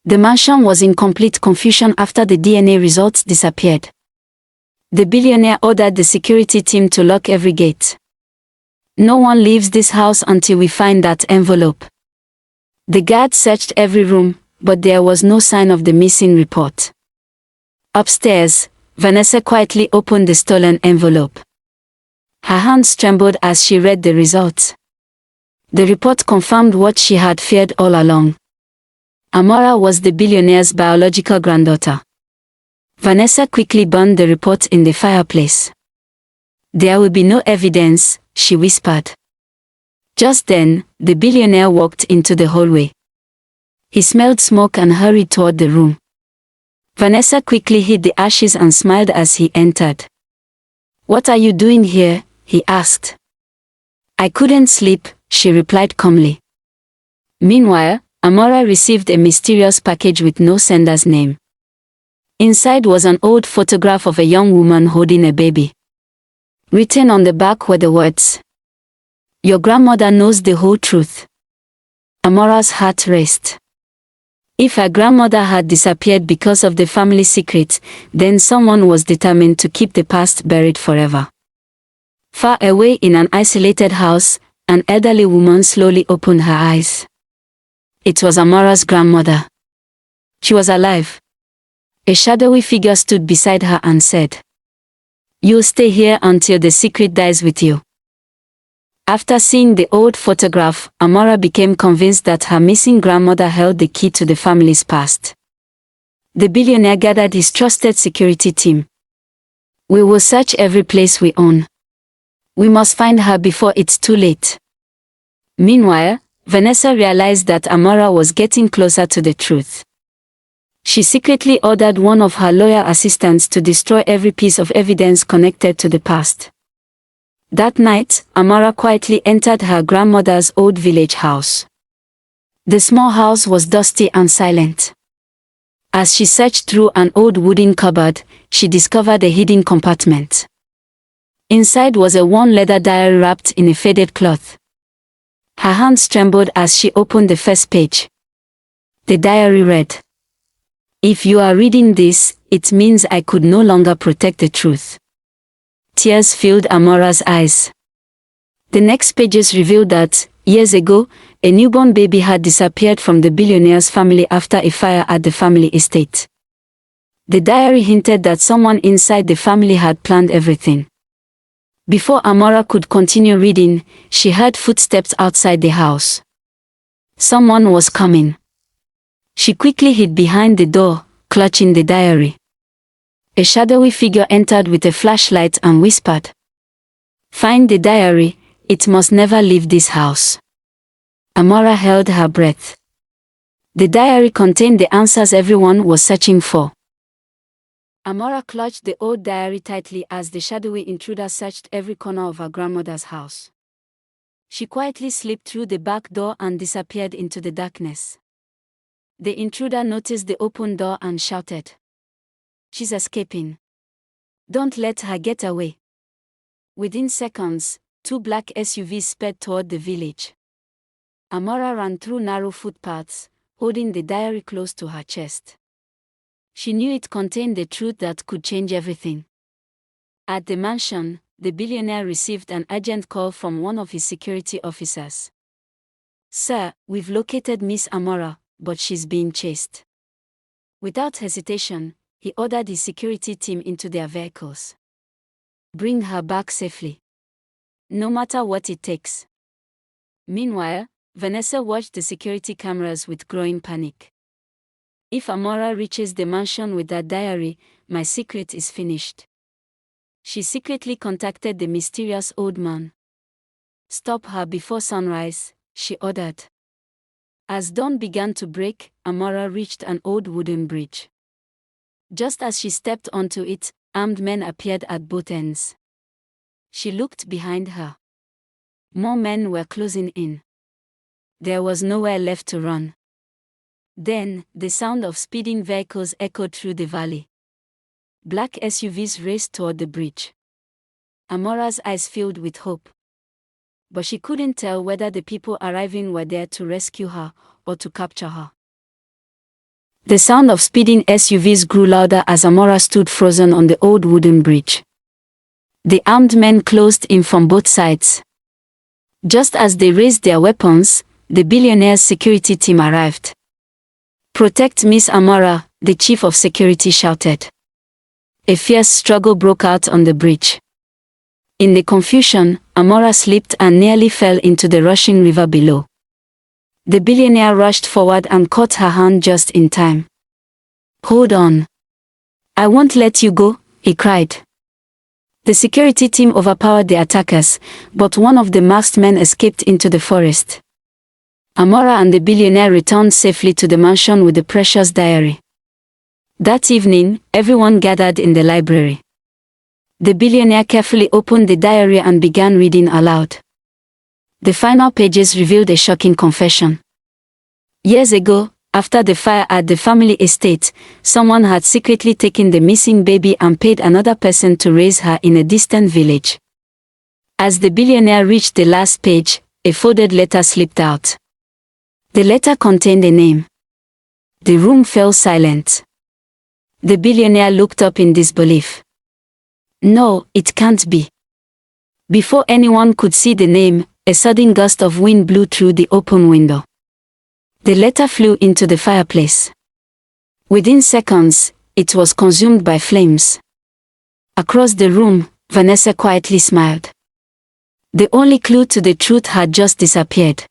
The mansion was in complete confusion after the DNA results disappeared. The billionaire ordered the security team to lock every gate. "No one leaves this house until we find that envelope." The guards searched every room, but there was no sign of the missing report. Upstairs, Vanessa quietly opened the stolen envelope. Her hands trembled as she read the results. The report confirmed what she had feared all along. Amora was the billionaire's biological granddaughter. Vanessa quickly burned the report in the fireplace. "There will be no evidence," she whispered. Just then, the billionaire walked into the hallway. He smelled smoke and hurried toward the room. Vanessa quickly hid the ashes and smiled as he entered. "What are you doing here?" he asked. "I couldn't sleep," she replied calmly. Meanwhile, Amora received a mysterious package with no sender's name. Inside was an old photograph of a young woman holding a baby. Written on the back were the words, "Your grandmother knows the whole truth." Amora's heart raced. If her grandmother had disappeared because of the family secret, then someone was determined to keep the past buried forever. Far away in an isolated house, an elderly woman slowly opened her eyes. It was Amora's grandmother. She was alive. A shadowy figure stood beside her and said, "You'll stay here until the secret dies with you." After seeing the old photograph, Amora became convinced that her missing grandmother held the key to the family's past. The billionaire gathered his trusted security team. "We will search every place we own. We must find her before it's too late." Meanwhile, Vanessa realized that Amora was getting closer to the truth. She secretly ordered one of her lawyer assistants to destroy every piece of evidence connected to the past. That night, Amora quietly entered her grandmother's old village house. The small house was dusty and silent. As she searched through an old wooden cupboard, she discovered a hidden compartment. Inside was a worn leather diary wrapped in a faded cloth. Her hands trembled as she opened the first page. The diary read, "If you are reading this, it means I could no longer protect the truth." Tears filled Amora's eyes. The next pages revealed that, years ago, a newborn baby had disappeared from the billionaire's family after a fire at the family estate. The diary hinted that someone inside the family had planned everything. Before Amora could continue reading, she heard footsteps outside the house. Someone was coming. She quickly hid behind the door, clutching the diary. A shadowy figure entered with a flashlight and whispered, "Find the diary, it must never leave this house." Amora held her breath. The diary contained the answers everyone was searching for. Amora clutched the old diary tightly as the shadowy intruder searched every corner of her grandmother's house. She quietly slipped through the back door and disappeared into the darkness. The intruder noticed the open door and shouted, "She's escaping. Don't let her get away." Within seconds, 2 black SUVs sped toward the village. Amora ran through narrow footpaths, holding the diary close to her chest. She knew it contained the truth that could change everything. At the mansion, the billionaire received an urgent call from one of his security officers. "Sir, we've located Miss Amora, but she's being chased." Without hesitation, he ordered his security team into their vehicles. "Bring her back safely. No matter what it takes." Meanwhile, Vanessa watched the security cameras with growing panic. "If Amora reaches the mansion with that diary, my secret is finished." She secretly contacted the mysterious old man. "Stop her before sunrise," she ordered. As dawn began to break, Amora reached an old wooden bridge. Just as she stepped onto it, armed men appeared at both ends. She looked behind her. More men were closing in. There was nowhere left to run. Then, the sound of speeding vehicles echoed through the valley. Black SUVs raced toward the bridge. Amora's eyes filled with hope. But she couldn't tell whether the people arriving were there to rescue her or to capture her. The sound of speeding SUVs grew louder as Amora stood frozen on the old wooden bridge. The armed men closed in from both sides. Just as they raised their weapons, the Billionaires' security team arrived. "Protect Miss Amora," the chief of security shouted. A fierce struggle broke out on the bridge. In the confusion, Amora slipped and nearly fell into the rushing river below. The billionaire rushed forward and caught her hand just in time. "Hold on. I won't let you go," he cried. The security team overpowered the attackers, but one of the masked men escaped into the forest. Amora and the billionaire returned safely to the mansion with the precious diary. That evening, everyone gathered in the library. The billionaire carefully opened the diary and began reading aloud. The final pages revealed a shocking confession. Years ago, after the fire at the family estate, someone had secretly taken the missing baby and paid another person to raise her in a distant village. As the billionaire reached the last page, a folded letter slipped out. The letter contained a name. The room fell silent. The billionaire looked up in disbelief. "No, it can't be." Before anyone could see the name, a sudden gust of wind blew through the open window. The letter flew into the fireplace. Within seconds, it was consumed by flames. Across the room, Vanessa quietly smiled. The only clue to the truth had just disappeared.